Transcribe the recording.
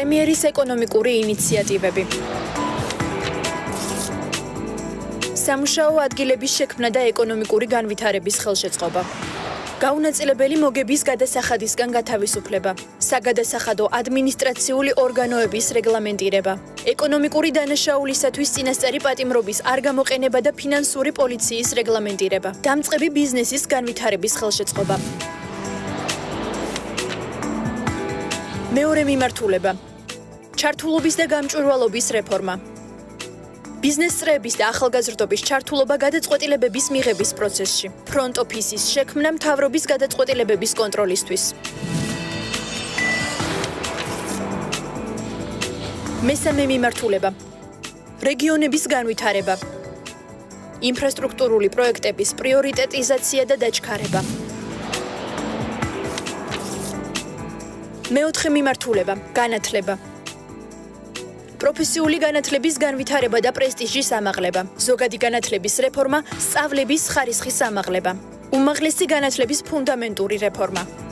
პრემიერის ეკონომიკური ინიციატივები. სამუშაო ადგილების შექმნა და ეკონომიკური განვითარების ხელშეწყობა. გაუნაწილებელი მოგების გადასახადისგან გათავისუფლება, საგადასახადო ადმინისტრაციული ორგანოების რეგლამენტირება, ეკონომიკური დანაშაულისათვის წინასწარი პატიმრობის არ გამოყენება და ფინანსური პოლიციის რეგლამენტირება, დამწყები ბიზნესის განვითარების ხელშეწყობა. მეორე მიმართულება. ჩართულობის და გამჭვირვალობის რეფორმა. ბიზნეს წრეების და ახალგაზრდობის ჩართულობა გადაწყვეტილებების მიღების პროცესში. ფრონტ ოფისის შექმნა მთავრობის გადაწყვეტილებების კონტროლისთვის. მესამე მიმართულება. რეგიონების განვითარება. ინფრასტრუქტურული პროექტების პრიორიტეტიზაცია და დაჩქარება. მეოთხე მიმართულება. განათლება. პროფესიული განათლების განვითარება და პრესტიჟის ამაღლება, ზოგადი განათლების რეფორმა, სწავლების ხარისხის ამაღლება, უმაღლესი განათლების ფუნდამენტური რეფორმა.